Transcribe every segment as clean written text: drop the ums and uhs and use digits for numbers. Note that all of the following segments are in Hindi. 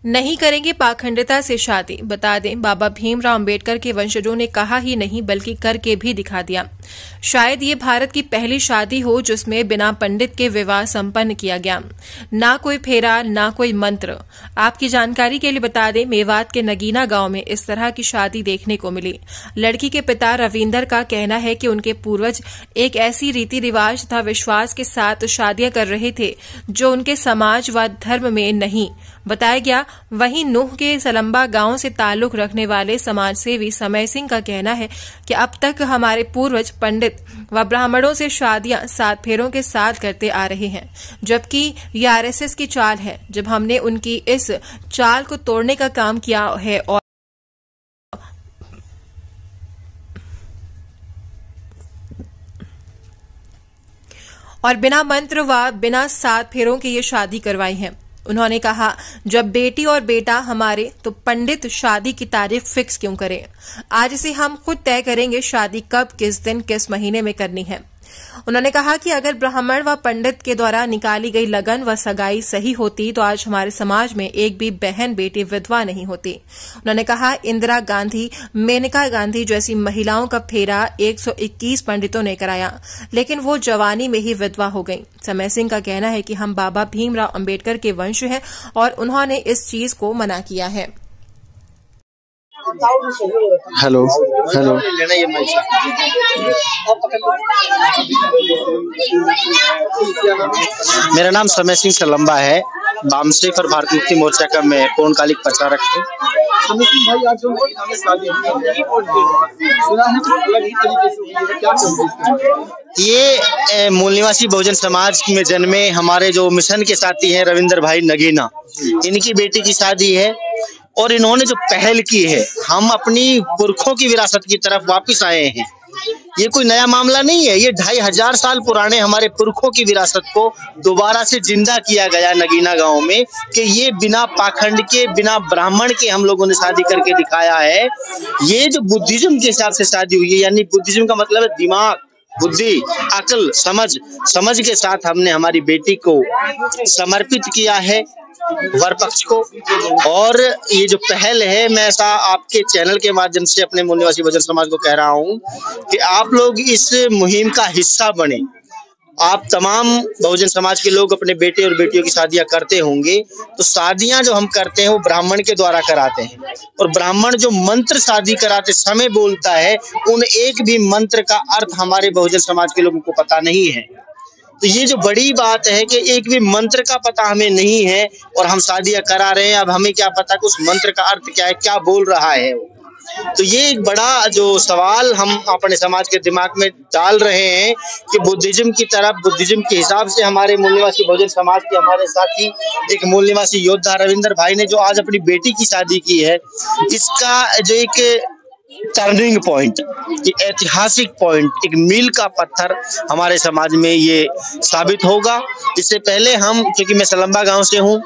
नहीं करेंगे पाखंडिता से शादी। बता दें, बाबा भीमराव अंबेडकर के वंशजों ने कहा ही नहीं बल्कि करके भी दिखा दिया। शायद ये भारत की पहली शादी हो जिसमें बिना पंडित के विवाह संपन्न किया गया। ना कोई फेरा, ना कोई मंत्र। आपकी जानकारी के लिए बता दें, मेवात के नगीना गांव में इस तरह की शादी देखने को मिली। लड़की के पिता रविंदर का कहना है कि उनके पूर्वज एक ऐसी रीति रिवाज तथा विश्वास के साथ शादियां कर रहे थे जो उनके समाज व धर्म में नहीं बताया गया। वहीं नूह के सलम्बा गांव से ताल्लुक रखने वाले समाजसेवी समय सिंह का कहना है कि अब तक हमारे पूर्वज पंडित व ब्राह्मणों से शादियां 7 फेरों के साथ करते आ रहे हैं, जबकि ये आरएसएस की चाल है। जब हमने उनकी इस चाल को तोड़ने का काम किया है और बिना मंत्र व बिना 7 फेरों के ये शादी करवाई है। उन्होंने कहा, जब बेटी और बेटा हमारे तो पंडित शादी की तारीख फिक्स क्यों करें। आज से हम खुद तय करेंगे शादी कब, किस दिन, किस महीने में करनी है। उन्होंने कहा कि अगर ब्राह्मण व पंडित के द्वारा निकाली गई लगन व सगाई सही होती तो आज हमारे समाज में एक भी बहन बेटी विधवा नहीं होती। उन्होंने कहा, इंदिरा गांधी, मेनका गांधी जैसी महिलाओं का फेरा 121 पंडितों ने कराया, लेकिन वो जवानी में ही विधवा हो गई। समय सिंह का कहना है कि हम बाबा भीमराव अंबेडकर के वंश हैं और उन्होंने इस चीज को मना किया है। हेलो हेलो, मेरा नाम समय सिंह सलम्बा है। वामसेख और भारतीय मुक्ति मोर्चा का मैं पूर्णकालिक प्रचारक हूँ। ये मूल निवासी बहुजन समाज में जन्मे हमारे जो मिशन के साथी हैं रविंदर भाई नगीना, इनकी बेटी की शादी है और इन्होंने जो पहल की है, हम अपनी पुरखों की विरासत की तरफ वापस आए हैं। ये कोई नया मामला नहीं है, ये 2500 साल पुराने हमारे पुरखों की विरासत को दोबारा से जिंदा किया गया नगीना गांव में कि ये बिना पाखंड के, बिना ब्राह्मण के हम लोगों ने शादी करके दिखाया है। ये जो बुद्धिज्म के हिसाब से शादी हुई है, यानी बुद्धिज्म का मतलब है दिमाग, बुद्धि, अकल, समझ के साथ हमने हमारी बेटी को समर्पित किया है वर पक्ष को। और ये जो पहल है, मैं ऐसा आपके चैनल के माध्यम से अपने मूल निवासी बहुजन समाज को कह रहा हूँ कि आप लोग इस मुहिम का हिस्सा बने। आप तमाम बहुजन समाज के लोग अपने बेटे और बेटियों की शादियां करते होंगे, तो शादियां जो हम करते हैं वो ब्राह्मण के द्वारा कराते हैं और ब्राह्मण जो मंत्र शादी कराते समय बोलता है, उन एक भी मंत्र का अर्थ हमारे बहुजन समाज के लोगों को पता नहीं है। तो ये जो बड़ी बात है कि एक भी मंत्र का पता हमें नहीं है और हम शादियां करा रहे हैं। अब हमें क्या पता कि उस मंत्र का अर्थ क्या है, क्या बोल रहा है वो। तो ये एक बड़ा जो सवाल हम अपने समाज के दिमाग में डाल रहे हैं कि बुद्धिज्म की तरफ, बुद्धिज्म के हिसाब से हमारे मूल निवासी बहुजन समाज के हमारे साथी एक मूल निवासी योद्धा रविंदर भाई ने जो आज अपनी बेटी की शादी की है, इसका जो एक टर्निंग पॉइंट, ऐतिहासिक पॉइंट, एक मील का पत्थर हमारे समाज में ये साबित होगा। इससे पहले हम, क्योंकि मैं सलम्बा गांव से हूँ,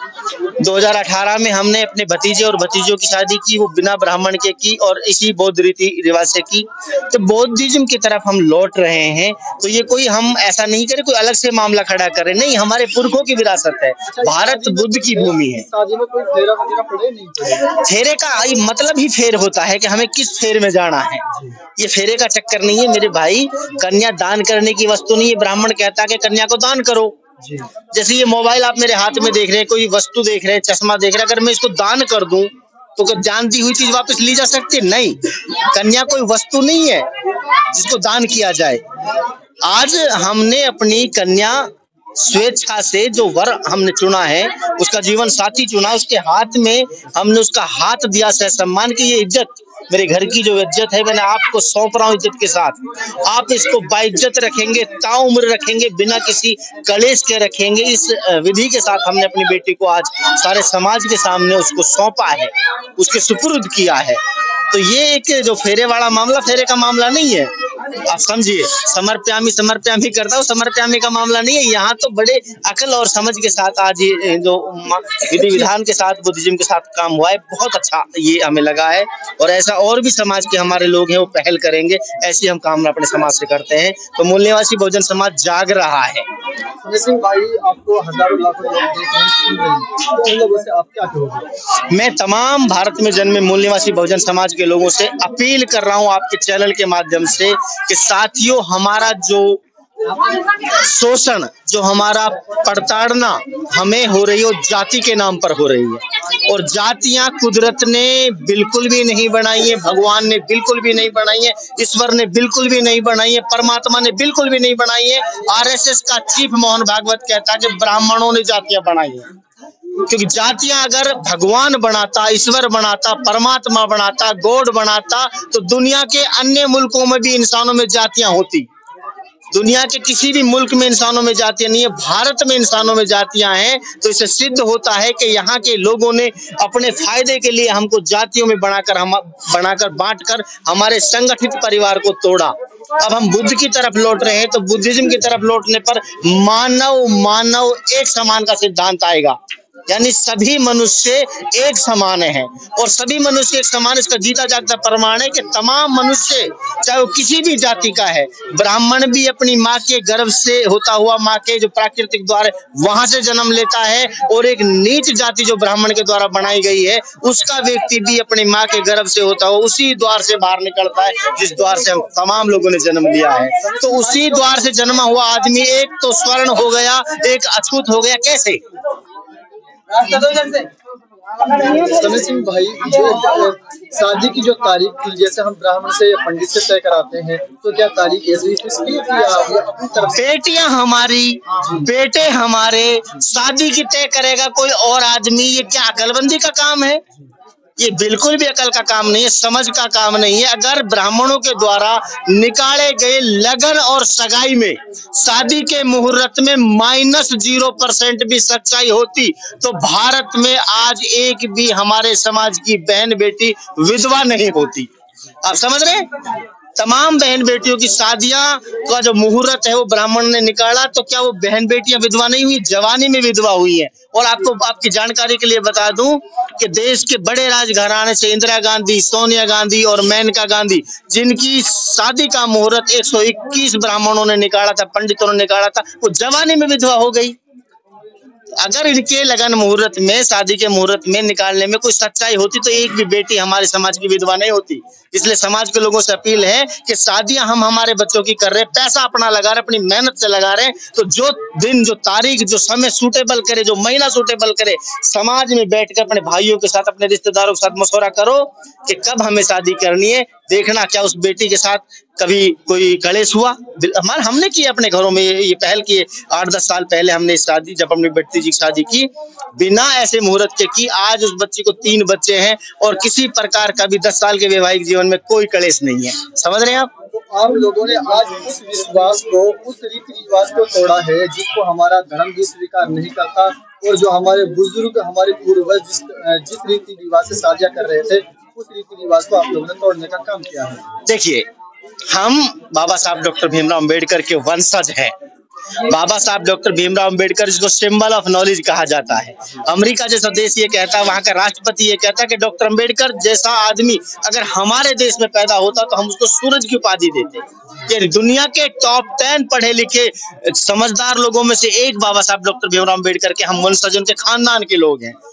2018 में हमने अपने भतीजे और भतीजों की शादी की, वो बिना ब्राह्मण के की और इसी बौद्ध रीति रिवाज से की। तो बौद्धिज्म की तरफ हम लौट रहे हैं। तो ये कोई, हम ऐसा नहीं करें कोई अलग से मामला खड़ा करें, नहीं, हमारे पुरखों की विरासत है, भारत बुद्ध की भूमि है। फेरे का मतलब ही फेर होता है कि हमें किस फेर में जाना है। ये फेरे का चक्कर नहीं है मेरे भाई। कन्या दान करने की वस्तु नहीं है। ब्राह्मण कहता है कि कन्या को दान करो। जैसे ये मोबाइल आप मेरे हाथ में देख रहे हैं, कोई वस्तु देख रहे हैं, चश्मा देख रहे हैं, अगर मैं इसको दान कर दूं तो क्या जानती हुई चीज वापस ली जा सकती है? नहीं। कन्या कोई वस्तु नहीं है जिसको दान किया जाए। आज हमने अपनी कन्या स्वेच्छा से, जो वर हमने चुना है, उसका जीवन साथी चुना, उसके हाथ में हमने उसका हाथ दिया सहसम्मान की। ये इज्जत, मेरे घर की जो इज्जत है, मैंने आपको सौंप रहा हूँ इज्जत के साथ। आप इसको बाइज्जत रखेंगे, ताउम्र रखेंगे, बिना किसी कलेश के रखेंगे। इस विधि के साथ हमने अपनी बेटी को आज सारे समाज के सामने उसको सौंपा है, उसके सुपुर्द किया है। तो ये एक जो फेरे वाला मामला, फेरे का मामला नहीं है। आप समझिए, समर्प्यामी करता हूँ, समर्प्यामी का मामला नहीं है यहाँ। तो बड़े अकल और समझ के साथ आज ये जो विधि विधान के साथ बुद्धिज्म के साथ काम हुआ है, बहुत अच्छा ये हमें लगा है। और ऐसा और भी समाज के हमारे लोग हैं वो पहल करेंगे, ऐसी हम कामना अपने समाज से करते हैं। तो मूल निवासी बहुजन समाज जाग रहा है। सिंह भाई, आपको हजारों लाखों लोग देख रहे हैं, सुन रहे हैं, तो उन लोगों से आप क्या कहोगे? मैं तमाम भारत में जन्मे मूल निवासी बहुजन समाज के लोगों से अपील कर रहा हूं आपके चैनल के माध्यम से कि साथियों, हमारा जो शोषण, जो हमारा प्रताड़ना हमें हो रही है, वो जाति के नाम पर हो रही है। और जातियां कुदरत ने बिल्कुल भी नहीं बनाई है, भगवान ने बिल्कुल भी नहीं बनाई है, ईश्वर ने बिल्कुल भी नहीं बनाई है, परमात्मा ने बिल्कुल भी नहीं बनाई है। आरएसएस का चीफ मोहन भागवत कहता है कि ब्राह्मणों ने जातियां बनाई है। क्योंकि जातियां अगर भगवान बनाता, ईश्वर बनाता, परमात्मा बनाता, गॉड बनाता, तो दुनिया के अन्य मुल्कों में भी इंसानों में जातियां होती। दुनिया के किसी भी मुल्क में इंसानों में जातियां नहीं है, भारत में इंसानों में जातियां हैं। तो इससे सिद्ध होता है कि यहाँ के लोगों ने अपने फायदे के लिए हमको जातियों में बनाकर बांटकर हमारे संगठित परिवार को तोड़ा। अब हम बुद्ध की तरफ लौट रहे हैं, तो बुद्धिज्म की तरफ लौटने पर मानव एक समान का सिद्धांत आएगा, यानी सभी मनुष्य एक समान हैं। और सभी मनुष्य एक समान, इसका जीता जागता प्रमाण है कि तमाम मनुष्य, चाहे वो किसी भी जाति का है, ब्राह्मण भी अपनी माँ के गर्भ से होता हुआ, माँ के जो प्राकृतिक द्वार है वहां से जन्म लेता है। और एक नीच जाति जो ब्राह्मण के द्वारा बनाई गई है, उसका व्यक्ति भी अपनी माँ के गर्भ से होता हुआ उसी द्वार से बाहर निकलता है जिस द्वार से हम तमाम लोगों ने जन्म लिया है। तो उसी द्वार से जन्मा हुआ आदमी एक तो स्वर्ण हो गया, एक अछूत हो गया। कैसे? समय सिंह भाई, जो शादी की जो तारीख थी, जैसे हम ब्राह्मण से या पंडित से तय कराते हैं, तो क्या तारीख ऐसी इसकी अपनी तरफ? बेटियां हमारी, बेटे हमारे, शादी की तय करेगा कोई और आदमी? ये क्या अकलबंदी का काम है? ये बिल्कुल भी अकल का काम नहीं है, समझ का काम नहीं है। अगर ब्राह्मणों के द्वारा निकाले गए लगन और सगाई में शादी के मुहूर्त में -0% भी सच्चाई होती, तो भारत में आज एक भी हमारे समाज की बहन बेटी विधवा नहीं होती। आप समझ रहे हैं? तमाम बहन बेटियों की शादियां का जो मुहूर्त है वो ब्राह्मण ने निकाला, तो क्या वो बहन बेटियां विधवा नहीं हुई? जवानी में विधवा हुई हैं। और आपको आपकी जानकारी के लिए बता दूं कि देश के बड़े राजघराने से इंदिरा गांधी, सोनिया गांधी और मेनका गांधी, जिनकी शादी का मुहूर्त 121 ब्राह्मणों ने निकाला था, पंडितों ने निकाला था, वो जवानी में विधवा हो गई। अगर इनके लगन मुहूर्त में, शादी के मुहूर्त में निकालने में कोई सच्चाई होती, तो एक भी बेटी हमारे समाज की विधवा नहीं होती। इसलिए समाज के लोगों से अपील है कि शादियां हम हमारे बच्चों की कर रहे हैं, पैसा अपना लगा रहे, अपनी मेहनत से लगा रहे हैं, तो जो दिन, जो तारीख, जो समय सूटेबल करे, जो महीना सूटेबल करे, समाज में बैठकर अपने भाइयों के साथ, अपने रिश्तेदारों के साथ मशवरा करो कि कब हमें शादी करनी है। देखना क्या उस बेटी के साथ कभी कोई कलेश हुआ? हमने किया अपने घरों में ये पहल की। 8-10 साल पहले हमने शादी, जब अपनी बेटी जी की शादी की, बिना ऐसे मुहूर्त के की। आज उस बच्ची को 3 बच्चे हैं और किसी प्रकार का भी 10 साल के वैवाहिक जीवन में कोई कलेश नहीं है। समझ रहे हैं आप? तो आम लोगों ने आज उस विश्वास को, उस रीति रिवाज को तोड़ा है जिसको हमारा धर्म भी स्वीकार नहीं करता, और जो हमारे बुजुर्ग, हमारे पूर्वज जिस रीति रिवाज से शादियां कर रहे थे, उस रीति रिवाज को आप लोगों ने तोड़ने का काम किया है। देखिए, हम बाबा साहब डॉक्टर भीमराव अंबेडकर के वंशज हैं। बाबा साहब डॉक्टर भीमराव अंबेडकर, जिसको सिंबल ऑफ नॉलेज कहा जाता है, अमेरिका जैसा देश ये कहता है, वहां का राष्ट्रपति ये कहता है कि डॉक्टर अंबेडकर जैसा आदमी अगर हमारे देश में पैदा होता तो हम उसको सूरज की उपाधि देते। ये दुनिया के टॉप 10 पढ़े लिखे समझदार लोगों में से एक बाबा साहब डॉक्टर भीमराव अंबेडकर के हम वंशज, उनके खानदान के लोग हैं।